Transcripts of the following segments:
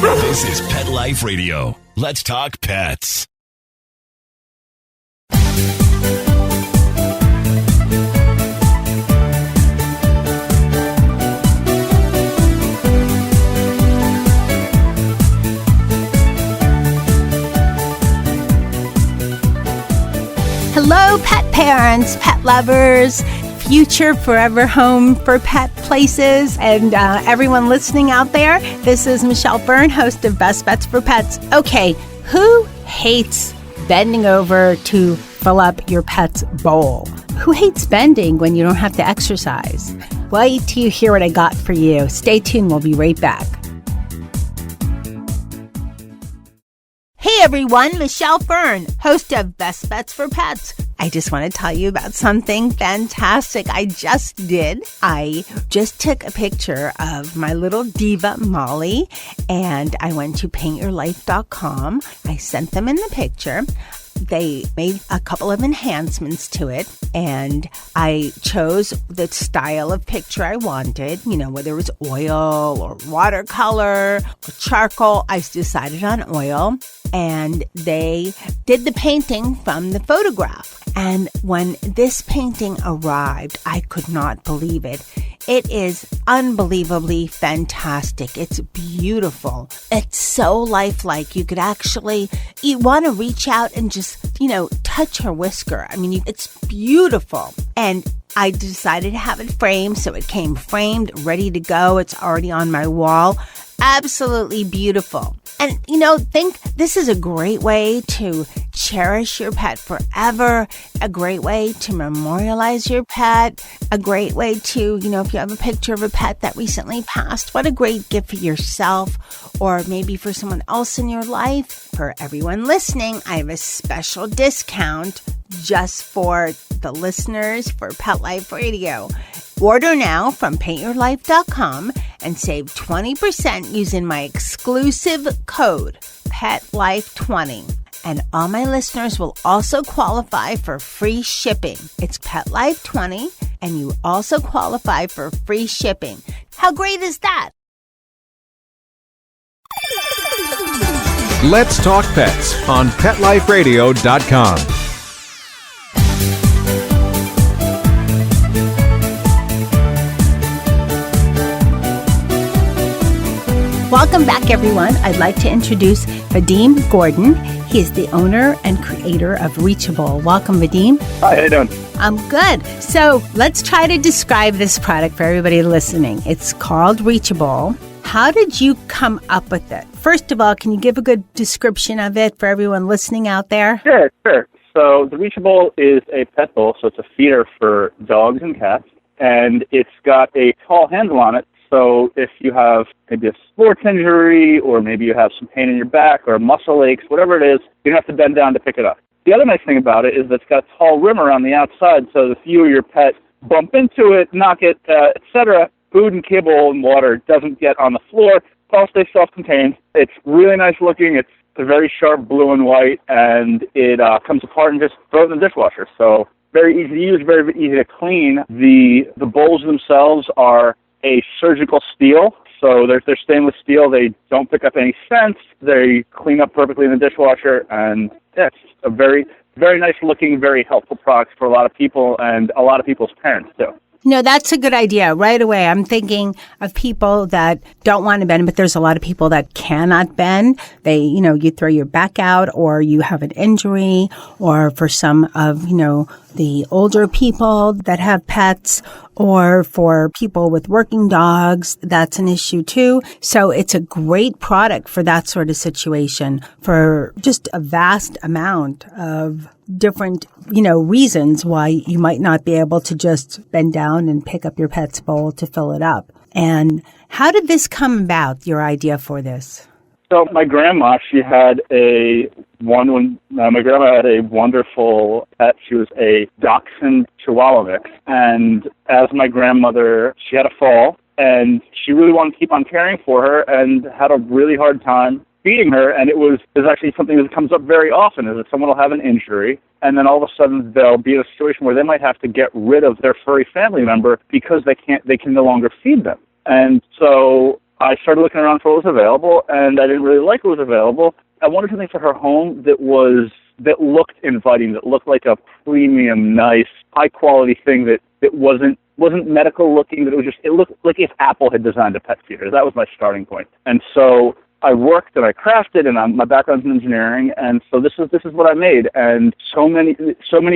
This is Pet Life Radio. Let's talk pets. Hello, pet parents, pet lovers, future forever home for pet places, and everyone listening out there. This is Michelle Fern, host of Best Bets for Pets. Okay, who hates bending over to fill up your pet's bowl? Who hates bending when you don't have to exercise? Wait till you hear what I got for you. Stay tuned. We'll be right back. Hey everyone, Michelle Fern, host of Best Bets for Pets. I just want to tell you about something fantastic I just did. I just took a picture of my little diva, Molly, and I went to paintyourlife.com. I sent them in the picture. They made a couple of enhancements to it, and I chose the style of picture I wanted, whether it was oil or watercolor or charcoal. I decided on oil, and they did the painting from the photograph. And when this painting arrived, I could not believe it. It is unbelievably fantastic. It's beautiful. It's so lifelike. You want to reach out and just, touch her whisker. I mean, it's beautiful. And I decided to have it framed, so it came framed, ready to go. It's already on my wall. Absolutely beautiful. And, think this is a great way to cherish your pet forever, a great way to memorialize your pet, a great way to, if you have a picture of a pet that recently passed, what a great gift for yourself or maybe for someone else in your life. For everyone listening, I have a special discount just for the listeners for Pet Life Radio. Order now from paintyourlife.com and save 20% using my exclusive code, PETLIFE20. And all my listeners will also qualify for free shipping. It's PETLIFE20, and you also qualify for free shipping. How great is that? Let's Talk Pets on PetLifeRadio.com. Welcome back, everyone. I'd like to introduce Vadim Gordin. He is the owner and creator of Reachabowl. Welcome, Vadim. Hi, how you doing? I'm good. So let's try to describe this product for everybody listening. It's called Reachabowl. How did you come up with it? First of all, can you give a good description of it for everyone listening out there? Sure. So the Reachabowl is a pet bowl, so it's a feeder for dogs and cats, and it's got a tall handle on it. So if you have maybe a sports injury or maybe you have some pain in your back or muscle aches, whatever it is, you don't have to bend down to pick it up. The other nice thing about it is that it's got a tall rim around the outside, so if you or your pet bump into it, knock it, etc., food and kibble and water doesn't get on the floor. It all stays self-contained. It's really nice looking. It's a very sharp blue and white, and it comes apart and just throw it in the dishwasher. So very easy to use, very easy to clean. The bowls themselves are a surgical steel, so they're stainless steel. They don't pick up any scents. They clean up perfectly in the dishwasher, and it's a very, very nice looking, very helpful product for a lot of people and a lot of people's parents too. That's a good idea. Right away, I'm thinking of people that don't want to bend, but there's a lot of people that cannot bend. They, you throw your back out or you have an injury, or for some of, the older people that have pets, or for people with working dogs, that's an issue too. So it's a great product for that sort of situation, for just a vast amount of different, reasons why you might not be able to just bend down and pick up your pet's bowl to fill it up. And how did this come about, your idea for this? So my grandma, my grandma had a wonderful pet. She was a Dachshund Chihuahua mix. And as my grandmother, she had a fall, and she really wanted to keep on caring for her and had a really hard time feeding her. And it's actually something that comes up very often, is that someone will have an injury, and then all of a sudden they'll be in a situation where they might have to get rid of their furry family member because they can no longer feed them. And so I started looking around for what was available, and I didn't really like what was available. I wanted something for her home that looked inviting, that looked like a premium, nice, high-quality thing that wasn't medical looking, that it looked like if Apple had designed a pet feeder. That was my starting point. And so I worked and I crafted, and my background's in engineering, and so this is what I made. And so many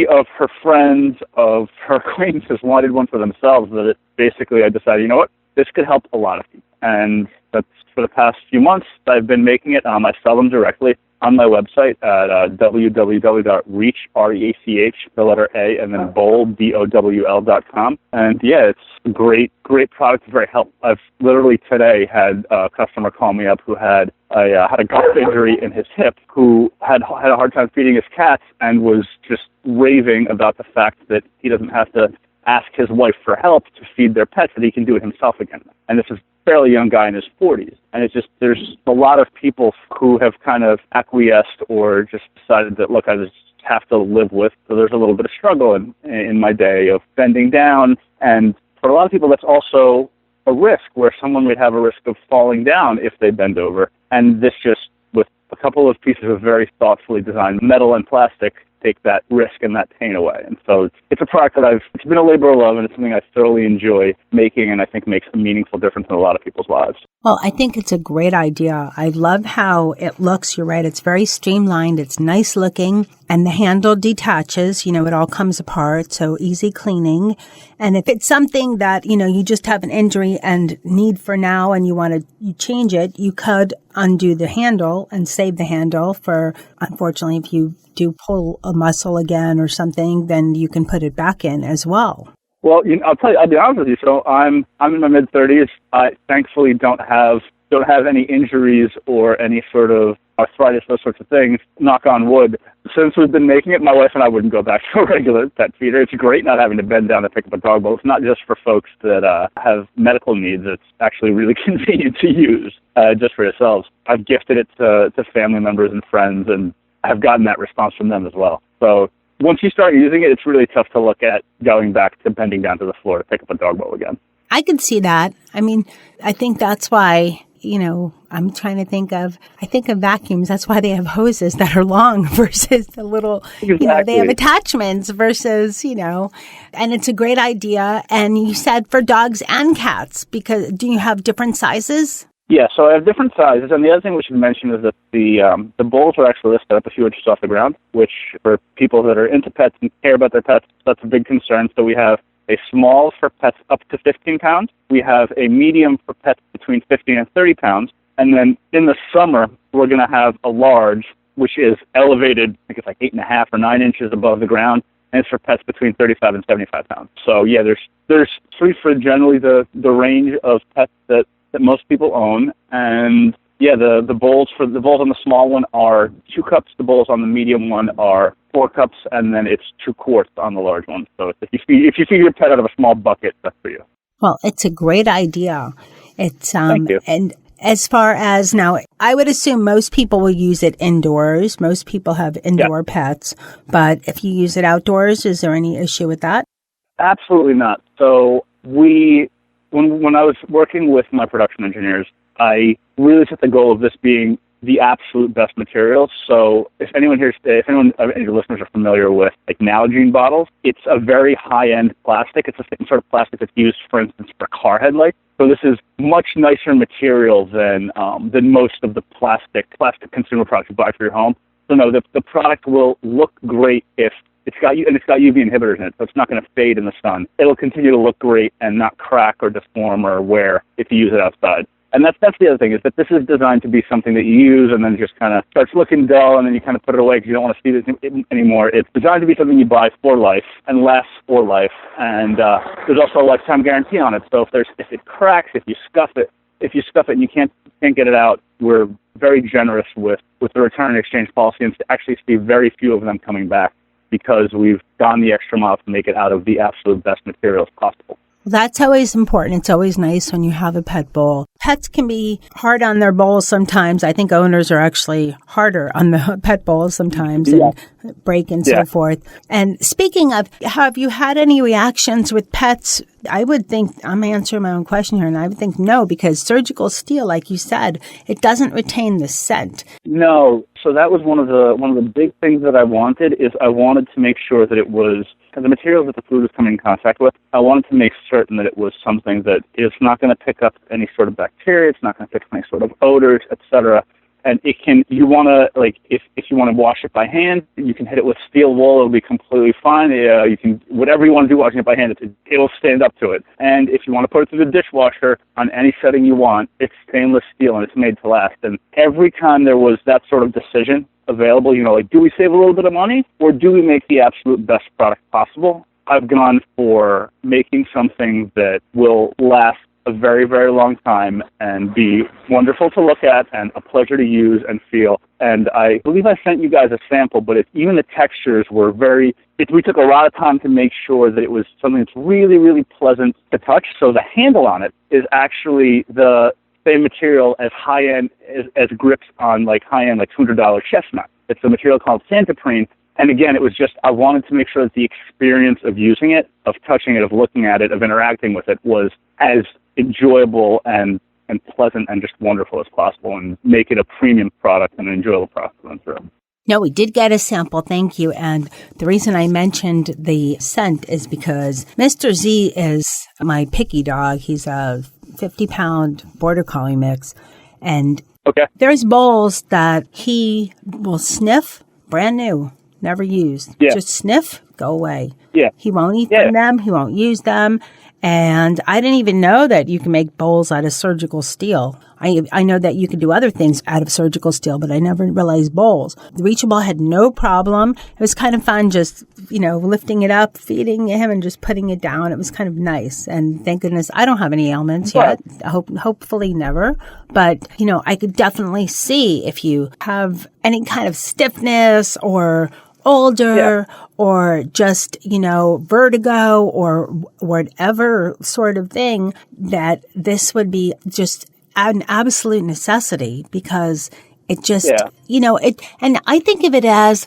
of her friends, of her acquaintances wanted one for themselves that basically I decided, you know what, this could help a lot of people. And that's for the past few months I've been making it. I sell them directly on my website at www.reach, R-E-A-C-H, the letter A, and then bowl, B-O-W-L.com. And yeah, it's a great product. It's very helpful. I've literally today had a customer call me up who had a golf injury in his hip, who had a hard time feeding his cats and was just raving about the fact that he doesn't have to ask his wife for help to feed their pets, that he can do it himself again. And this is a fairly young guy in his 40s. And it's just, there's a lot of people who have kind of acquiesced or just decided that, look, I just have to live with. So there's a little bit of struggle in my day of bending down. And for a lot of people, that's also a risk, where someone would have a risk of falling down if they bend over. And this just, with a couple of pieces of very thoughtfully designed metal and plastic, take that risk and that pain away. And so it's a product that it's been a labor of love, and it's something I thoroughly enjoy making, and I think makes a meaningful difference in a lot of people's lives. Well, I think it's a great idea. I love how it looks. You're right. It's very streamlined. It's nice looking, and the handle detaches. It all comes apart, so easy cleaning. And if it's something that, you just have an injury and need for now and you change it, you could undo the handle and save the handle for, unfortunately, if you do pull a muscle again or something, then you can put it back in as well. Well, I'll be honest with you. So I'm in my mid-30s. I thankfully don't have any injuries or any sort of arthritis, those sorts of things, knock on wood. Since we've been making it, my wife and I wouldn't go back to a regular pet feeder. It's great not having to bend down to pick up a dog bowl. It's not just for folks that have medical needs. It's actually really convenient to use just for yourselves. I've gifted it to family members and friends, and I've gotten that response from them as well. So once you start using it, it's really tough to look at going back to bending down to the floor to pick up a dog bowl again. I could see that. I mean, I think that's why, I'm trying to think of vacuums. That's why they have hoses that are long versus the little, exactly. They have attachments versus, and it's a great idea. And you said for dogs and cats, because do you have different sizes? Yeah, so I have different sizes, and the other thing we should mention is that the bowls are actually listed up a few inches off the ground, which for people that are into pets and care about their pets, that's a big concern. So we have a small for pets up to 15 pounds. We have a medium for pets between 15 and 30 pounds. And then in the summer, we're going to have a large, which is elevated, I think it's like 8.5 or 9 inches above the ground. And it's for pets between 35 and 75 pounds. So yeah, there's three for generally the range of pets that most people own. And yeah, the bowls on the small one are 2 cups. The bowls on the medium one are 4 cups, and then it's 2 quarts on the large one. So if you feed your pet out of a small bucket, that's for you. Well, it's a great idea. It's Thank you. And as far as now, I would assume most people will use it indoors. Most people have indoor pets, but if you use it outdoors, is there any issue with that? Absolutely not. So when I was working with my production engineers, I really set the goal of this being the absolute best material. So if any of your listeners are familiar with like Nalgene bottles, it's a very high-end plastic. It's the same sort of plastic that's used, for instance, for car headlights. So this is much nicer material than most of the plastic consumer products you buy for your home. So no, the product will look great if it's got UV inhibitors in it, so it's not going to fade in the sun. It'll continue to look great and not crack or deform or wear if you use it outside. And that's the other thing, is that this is designed to be something that you use and then just kind of starts looking dull, and then you kind of put it away because you don't want to see it anymore. It's designed to be something you buy for life and lasts for life. And there's also a lifetime guarantee on it. So if it cracks, if you scuff it and you can't get it out, we're very generous with the return and exchange policy, and to actually see very few of them coming back, because we've gone the extra mile to make it out of the absolute best materials possible. That's always important. It's always nice when you have a pet bowl. Pets can be hard on their bowls sometimes. I think owners are actually harder on the pet bowls sometimes and break and so forth. And speaking of, have you had any reactions with pets? I would think, I'm answering my own question here, and I would think no, because surgical steel, like you said, it doesn't retain the scent. No. So that was one of the big things that I wanted to make sure that it was the materials that the food was coming in contact with. I wanted to make certain that it was something that is not going to pick up any sort of bacteria. It's not going to pick up any sort of odors, etc. And it can, you want to, like, if you want to wash it by hand, you can hit it with steel wool. It'll be completely fine. You can, whatever you want to do washing it by hand, it'll stand up to it. And if you want to put it through the dishwasher on any setting you want, it's stainless steel and it's made to last. And every time there was that sort of decision available, like, do we save a little bit of money or do we make the absolute best product possible? I've gone for making something that will last a very, very long time and be wonderful to look at and a pleasure to use and feel. And I believe I sent you guys a sample, but even the textures were we took a lot of time to make sure that it was something that's really, really pleasant to touch. So the handle on it is actually the same material as high-end, as grips on like high-end, like $200 chestnut. It's a material called Santoprene. And again, it was just, I wanted to make sure that the experience of using it, of touching it, of looking at it, of interacting with it was as enjoyable and pleasant and just wonderful as possible and make it a premium product and an enjoyable product to run through. No, we did get a sample. Thank you. And the reason I mentioned the scent is because Mr. Z is my picky dog. He's a 50-pound border collie mix. And there's bowls that he will sniff, brand new, never used. Just sniff, go away. He won't eat from them. He won't use them. And I didn't even know that you can make bowls out of surgical steel. I know that you can do other things out of surgical steel, but I never realized bowls. The Reachabowl had no problem. It was kind of fun just, lifting it up, feeding him, and just putting it down. It was kind of nice. And thank goodness I don't have any ailments yet. Hopefully never. But, I could definitely see if you have any kind of stiffness or older or just, vertigo or whatever sort of thing, that this would be just an absolute necessity because it just, and I think of it as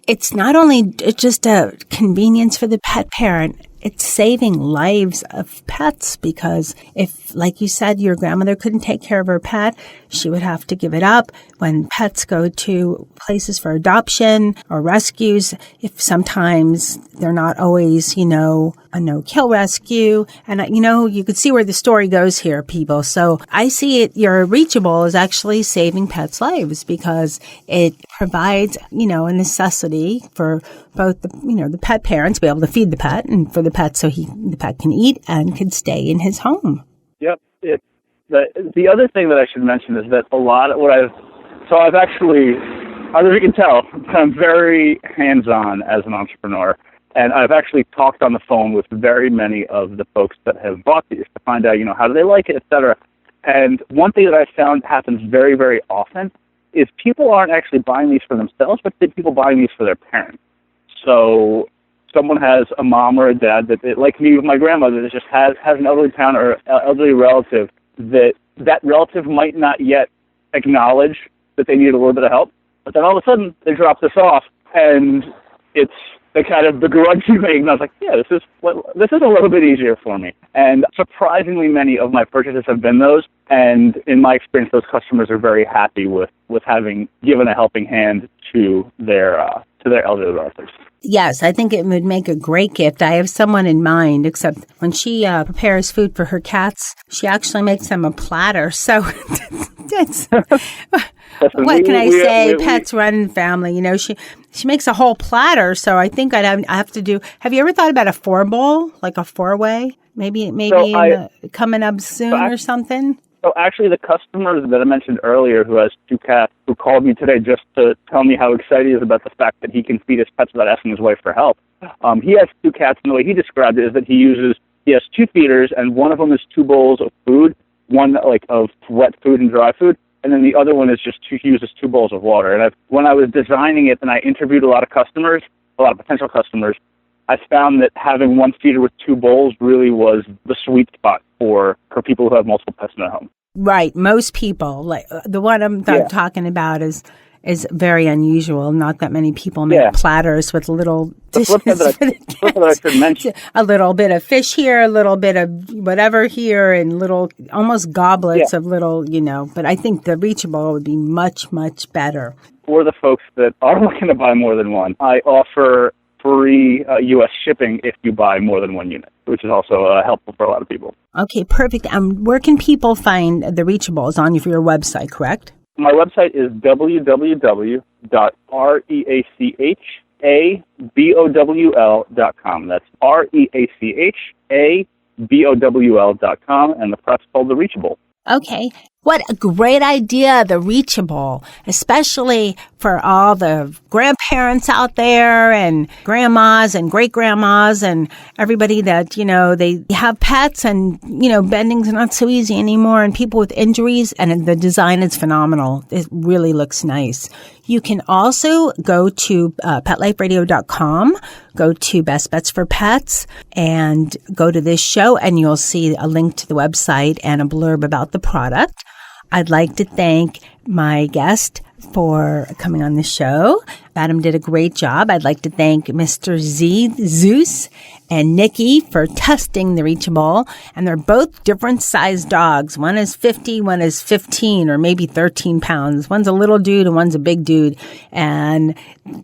it's not only just a convenience for the pet parent, it's saving lives of pets because if, like you said, your grandmother couldn't take care of her pet, she would have to give it up. When pets go to places for adoption or rescues, if sometimes they're not always, a no-kill rescue. And, you could see where the story goes here, people. So I see it, your Reachabowl is actually saving pets' lives because it provides, a necessity for both the pet parents to be able to feed the pet and for the pet so the pet can eat and can stay in his home. Yep. The other thing that I should mention is that a lot of I've actually, as you can tell, I'm very hands-on as an entrepreneur. And I've actually talked on the phone with very many of the folks that have bought these to find out, how do they like it, et cetera. And one thing that I found happens very, very often is people aren't actually buying these for themselves, but people buying these for their parents. So someone has a mom or a dad that like me with my grandmother, that just has an elderly parent or elderly relative that relative might not yet acknowledge that they need a little bit of help, but then all of a sudden they drop this off, and it's the kind of begrudging thing. And I was like, this is a little bit easier for me. And surprisingly, many of my purchases have been those. And in my experience, those customers are very happy with having given a helping hand to their elderly relatives. Yes, I think it would make a great gift. I have someone in mind, except when she prepares food for her cats, she actually makes them a platter. So that's what can I say? Pets run family. She makes a whole platter. So I think I have to do. Have you ever thought about a 4-bowl, like a 4-way? Maybe coming up soon or something. So actually, the customer that I mentioned earlier who has 2 cats, who called me today just to tell me how excited he is about the fact that he can feed his pets without asking his wife for help. He has 2 cats, and the way he described it is that he has 2 feeders, and one of them is 2 bowls of food, one of wet food and dry food, and then the other one is he uses 2 bowls of water. And when I was designing it and I interviewed a lot of potential customers, I found that having one feeder with two bowls really was the sweet spot for people who have multiple pets in their home. Right. Most people, like the one I'm talking about is very unusual. Not that many people make platters with little dishes. I should mention. A little bit of fish here, a little bit of whatever here, and little, almost goblets of little, But I think the Reachabowl would be much, much better. For the folks that are looking to buy more than one, I offer free U.S. shipping if you buy more than one unit, which is also helpful for a lot of people. Okay, perfect. Where can people find the Reachabowl? It's on your website, correct? My website is www.reachabowl.com. That's reachabowl.com, and the product's called the Reachabowl. Okay. What a great idea, the Reachabowl, especially for all the grandparents out there and grandmas and great-grandmas and everybody that, they have pets and, bending's not so easy anymore and people with injuries, and the design is phenomenal. It really looks nice. You can also go to PetLifeRadio.com, go to Best Bets for Pets, and go to this show, and you'll see a link to the website and a blurb about the product. I'd like to thank my guest for coming on the show. Vadim did a great job. I'd like to thank Mr. Zeus and Nikki for testing the Reachabowl. And they're both different sized dogs. One is 50, one is 15 or maybe 13 pounds. One's a little dude and one's a big dude. And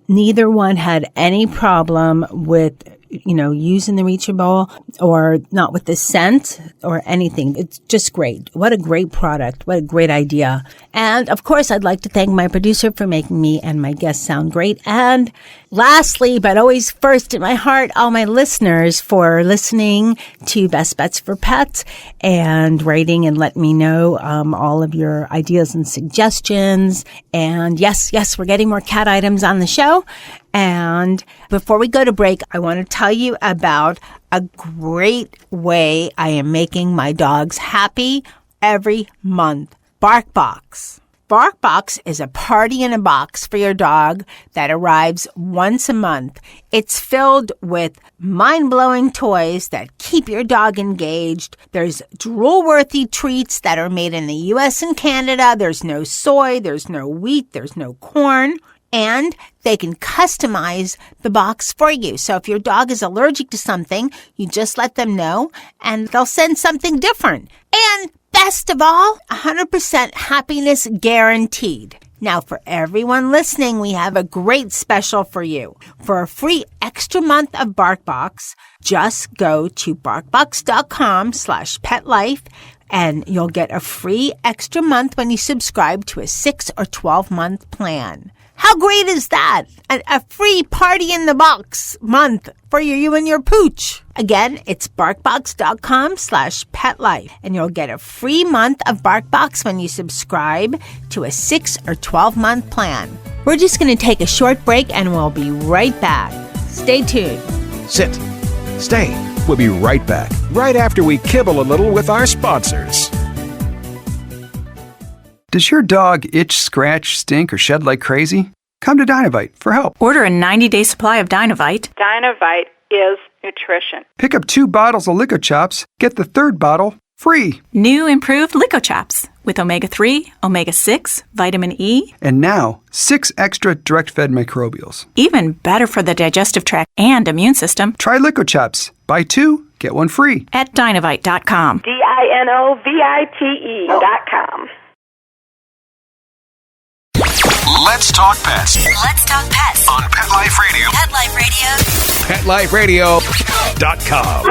neither one had any problem with using the Reachabowl or not with the scent or anything. It's just great. What a great product. What a great idea. And of course, I'd like to thank my producer for making me and my guests sound great. And lastly, but always first in my heart, all my listeners for listening to Best Bets for Pets and writing and letting me know all of your ideas and suggestions. And yes, we're getting more cat items on the show. And before we go to break, I want to tell you about a great way I am making my dogs happy every month. BarkBox. BarkBox is a party in a box for your dog that arrives once a month. It's filled with mind-blowing toys that keep your dog engaged. There's drool-worthy treats that are made in the U.S. and Canada. There's no soy, there's no wheat, there's no corn. And they can customize the box for you. So if your dog is allergic to something, you just let them know and they'll send something different. And best of all, 100% happiness guaranteed. Now, for everyone listening, we have a great special for you. For a free extra month of BarkBox, just go to barkbox.com/petlife and you'll get a free extra month when you subscribe to a 6 or 12-month plan. How great is that? A free party in the box month for you and your pooch. Again, it's barkbox.com/petlife, and you'll get a free month of BarkBox when you subscribe to a 6 or 12-month plan. We're just going to take a short break, and we'll be right back. Stay tuned. Sit. Stay. We'll be right back, right after we kibble a little with our sponsors. Does your dog itch, scratch, stink, or shed like crazy? Come to Dynavite for help. Order a 90-day supply of Dynavite. Dynavite is nutrition. Pick up 2 bottles of Lico-Chops. Get the 3rd bottle free. New improved Lico-Chops with omega-3, omega-6, vitamin E. And now, 6 extra direct-fed microbials. Even better for the digestive tract and immune system. Try Lico-Chops. Buy 2, get 1 free. At Dynavite.com. DINOVITE.com. Let's talk pets. Let's talk pets On Pet Life Radio. Pet Life Radio. PetLifeRadio.com.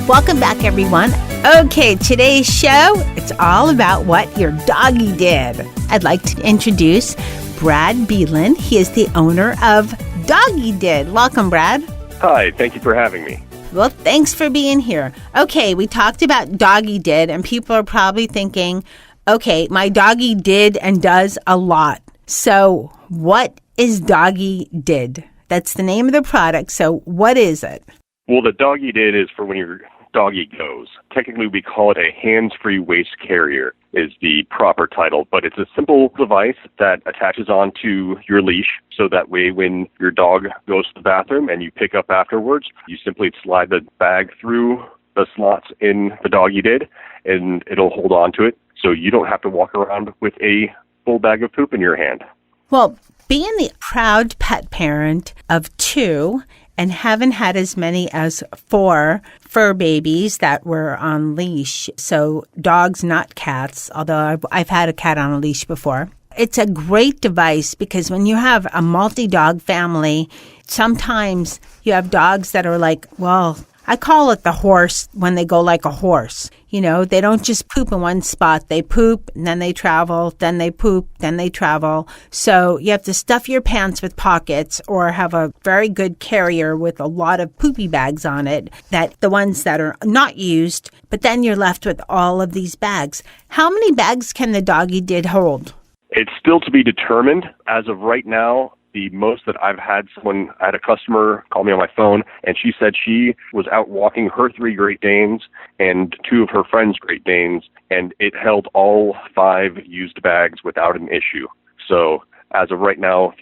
Welcome back, everyone. Okay, today's show, it's all about what your doggy did. I'd like to introduce Brad Bielen. He is the owner of Doggie Did. Welcome, Brad. Hi, thank you for having me. Well, thanks for being here. Okay, we talked about Doggie Did, and people are probably thinking, okay, my doggy did and does a lot. So what is Doggie Did? That's the name of the product. So what is it? Well, the Doggie Did is for when you're Doggie goes. Technically, we call it a hands-free waist carrier is the proper title, but it's a simple device that attaches onto your leash, so that way when your dog goes to the bathroom and you pick up afterwards, you simply slide the bag through the slots in the Doggie Did, and it'll hold on to it, so you don't have to walk around with a full bag of poop in your hand. Well, being the proud pet parent of 2 and haven't had as many as 4 fur babies that were on leash, so dogs, not cats, although I've had a cat on a leash before. It's a great device because when you have a multi-dog family, sometimes you have dogs that are like, well, I call it the horse when they go like a horse. You know, they don't just poop in one spot. They poop, and then they travel, then they poop, then they travel. So you have to stuff your pants with pockets or have a very good carrier with a lot of poopy bags on it, that the ones that are not used, but then you're left with all of these bags. How many bags can the Doggie Did hold? It's still to be determined. As of right now, the most that I had a customer call me on my phone, and she said she was out walking her 3 Great Danes and 2 of her friends' Great Danes, and it held all 5 used bags without an issue. So as of right now,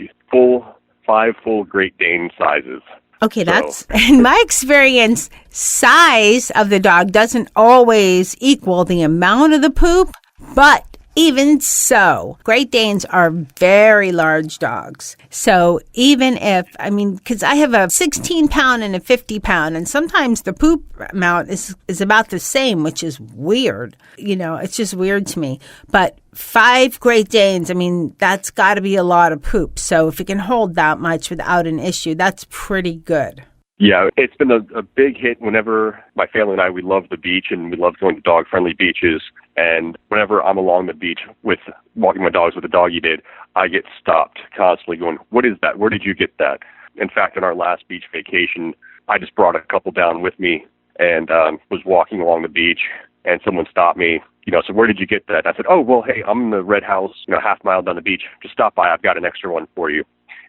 5 full Great Dane sizes. Okay, that's, in my experience, size of the dog doesn't always equal the amount of the poop, but even so, Great Danes are very large dogs. So even if, because I have a 16-pound and a 50-pound, and sometimes the poop amount is about the same, which is weird. You know, it's just weird to me. But 5 Great Danes, that's got to be a lot of poop. So if it can hold that much without an issue, that's pretty good. Yeah, it's been a big hit whenever my family and I, we love the beach and we love going to dog-friendly beaches. And whenever I'm along the beach with walking my dogs with the Doggie Did, I get stopped constantly going, what is that? Where did you get that? In fact, on our last beach vacation, I just brought a couple down with me and was walking along the beach, and someone stopped me, so where did you get that? I said, oh, well, hey, I'm in the red house, half mile down the beach. Just stop by. I've got an extra one for you.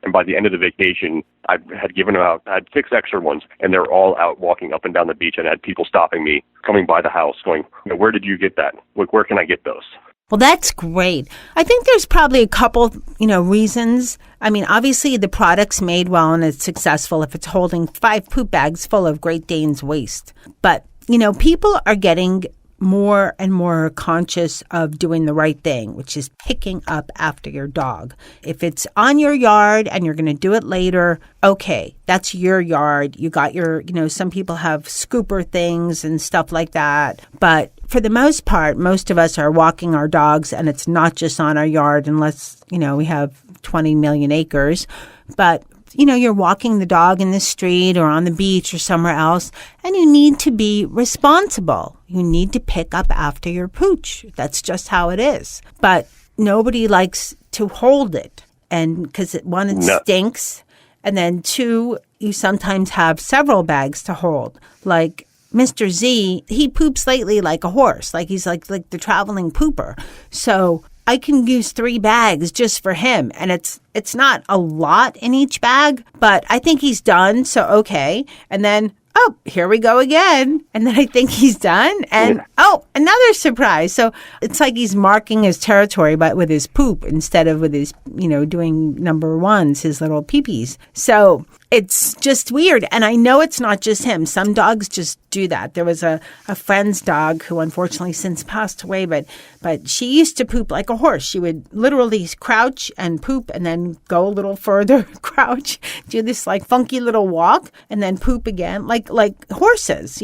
And by the end of the vacation, I had 6 extra ones, and they're all out walking up and down the beach, and I had people stopping me, coming by the house, going, where did you get that? Where can I get those? Well, that's great. I think there's probably a couple, reasons. Obviously the product's made well and it's successful if it's holding 5 poop bags full of Great Dane's waste. But, people are getting more and more conscious of doing the right thing, which is picking up after your dog. If it's on your yard and you're going to do it later, okay, that's your yard. You got your, some people have scooper things and stuff like that. But for the most part, most of us are walking our dogs, and it's not just on our yard unless, we have 20 million acres. But you're walking the dog in the street or on the beach or somewhere else, and you need to be responsible. You need to pick up after your pooch. That's just how it is. But nobody likes to hold it, and because it stinks, and then 2, you sometimes have several bags to hold. Like Mr. Z, he poops lately like a horse, like he's like the traveling pooper. So I can use 3 bags just for him, and it's not a lot in each bag, but I think he's done, so okay. And then, oh, here we go again. And then I think he's done, and oh, another surprise. So it's like he's marking his territory, but with his poop instead of with his, doing number 1s, his little peepees. So it's just weird. And I know it's not just him. Some dogs just do that. There was a friend's dog who unfortunately since passed away, but she used to poop like a horse. She would literally crouch and poop and then go a little further, crouch, do this like funky little walk, and then poop again, like horses,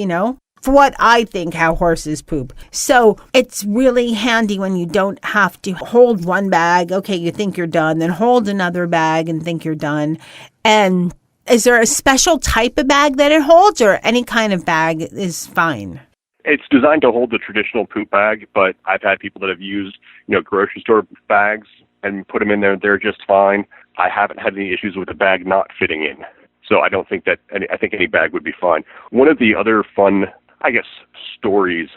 for what I think how horses poop. So it's really handy when you don't have to hold one bag. Okay, you think you're done, then hold another bag and think you're done. And is there a special type of bag that it holds, or any kind of bag is fine? It's designed to hold the traditional poop bag, but I've had people that have used, grocery store bags and put them in there. They're just fine. I haven't had any issues with the bag not fitting in. So I don't think I think any bag would be fine. One of the other fun, stories,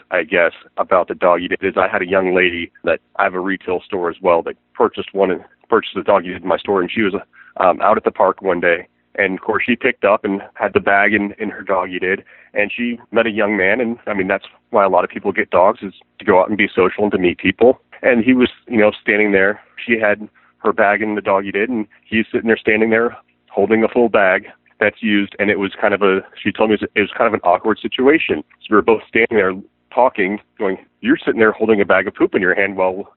about the Doggie Did is I had a young lady that I have a retail store as well that purchased the Doggie Did in my store, and she was out at the park one day, And, of course, she picked up and had the bag in her Doggie Did, and she met a young man. And, I mean, that's why a lot of people get dogs, is to go out and be social and to meet people. And he was, standing there. She had her bag in the Doggie Did, and he's sitting there standing there holding a full bag that's used. And it was kind of she told me it was kind of an awkward situation. So we were both standing there talking, going, you're sitting there holding a bag of poop in your hand while,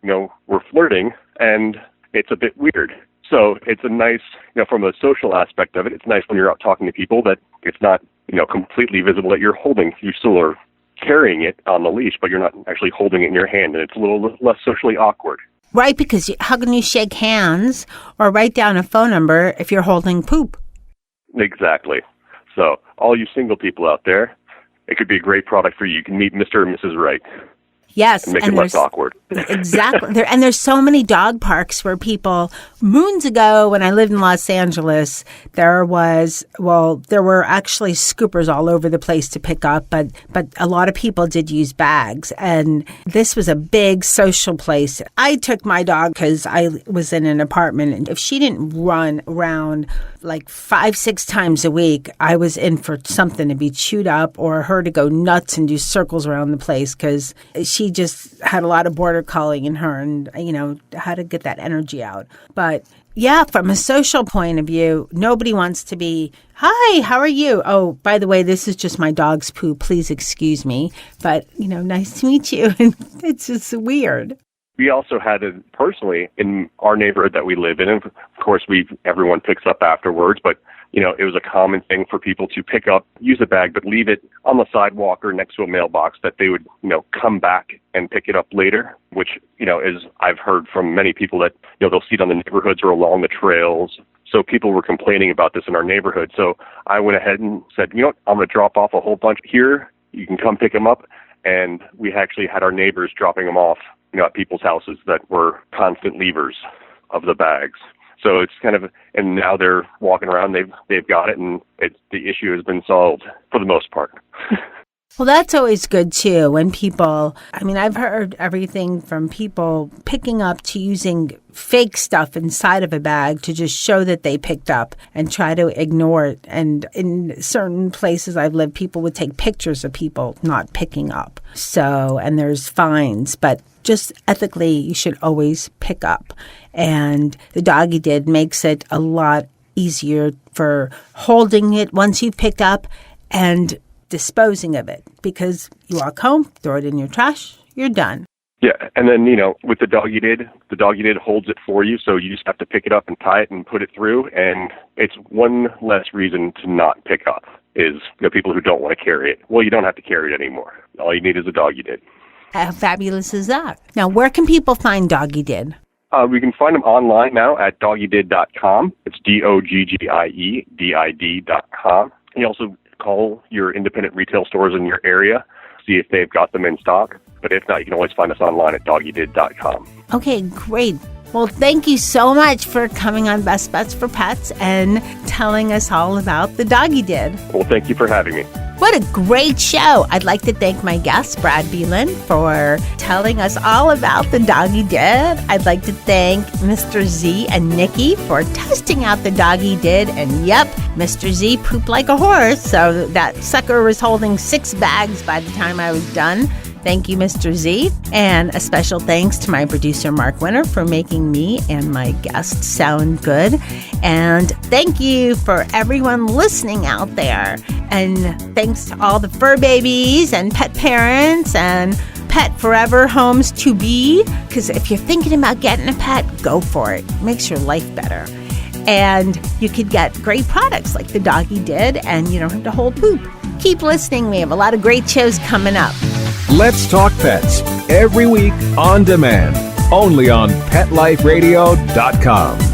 we're flirting, and it's a bit weird. So it's a nice, from a social aspect of it, it's nice when you're out talking to people that it's not, completely visible that you're holding. You still are carrying it on the leash, but you're not actually holding it in your hand, and it's a little less socially awkward. Right, because how can you shake hands or write down a phone number if you're holding poop? Exactly. So all you single people out there, it could be a great product for you. You can meet Mr. and Mrs. Right. Yes. And make it less awkward. Exactly. There's so many dog parks where moons ago when I lived in Los Angeles, there were actually scoopers all over the place to pick up, but a lot of people did use bags. And this was a big social place. I took my dog because I was in an apartment, and if she didn't run around like 5-6 times a week, I was in for something to be chewed up or her to go nuts and do circles around the place, because she just had a lot of border collie in her, and how to get that energy out. But yeah, from a social point of view, nobody wants to be, hi, how are you? Oh, by the way, this is just my dog's poo. Please excuse me. But, nice to meet you. And it's just weird. We also had it personally in our neighborhood that we live in. And of course, everyone picks up afterwards, but it was a common thing for people to pick up, use a bag, but leave it on the sidewalk or next to a mailbox, that they would, come back and pick it up later, which, is I've heard from many people that, they'll see it on the neighborhoods or along the trails. So people were complaining about this in our neighborhood. So I went ahead and said, I'm going to drop off a whole bunch here. You can come pick them up. And we actually had our neighbors dropping them off, at people's houses that were constant leavers of the bags. So it's kind of, and now they're walking around, they've got it, and the issue has been solved for the most part. Well, that's always good, too, when people, I've heard everything from people picking up to using fake stuff inside of a bag to just show that they picked up and try to ignore it. And in certain places I've lived, people would take pictures of people not picking up. So, and there's fines, but just ethically, you should always pick up. And the Doggie Did makes it a lot easier for holding it once you've picked up and disposing of it, because you walk home, throw it in your trash, you're done. Yeah, and then, with the Doggie Did holds it for you, so you just have to pick it up and tie it and put it through, and it's one less reason to not pick up is people who don't want to carry it. Well, you don't have to carry it anymore. All you need is a Doggie Did. How fabulous is that? Now, where can people find Doggie Did? We can find them online now at doggiedid.com. It's DOGGIEDID.com. You also call your independent retail stores in your area, see if they've got them in stock. But if not, you can always find us online at doggiedid.com. Okay, great. Well, thank you so much for coming on Best Bets for Pets and telling us all about the Doggie Did. Well, thank you for having me. What a great show. I'd like to thank my guest, Brad Bielen, for telling us all about the Doggie Did. I'd like to thank Mr. Z and Nikki for testing out the Doggie Did. And yep, Mr. Z pooped like a horse, so that sucker was holding 6 bags by the time I was done. Thank you, Mr. Z. And a special thanks to my producer, Mark Winter, for making me and my guests sound good. And thank you for everyone listening out there. And thanks to all the fur babies and pet parents and pet forever homes to be. Because if you're thinking about getting a pet, go for it. It makes your life better. And you could get great products like the Doggie Did, and you don't have to hold poop. Keep listening. We have a lot of great shows coming up. Let's Talk Pets, every week on demand, only on PetLifeRadio.com.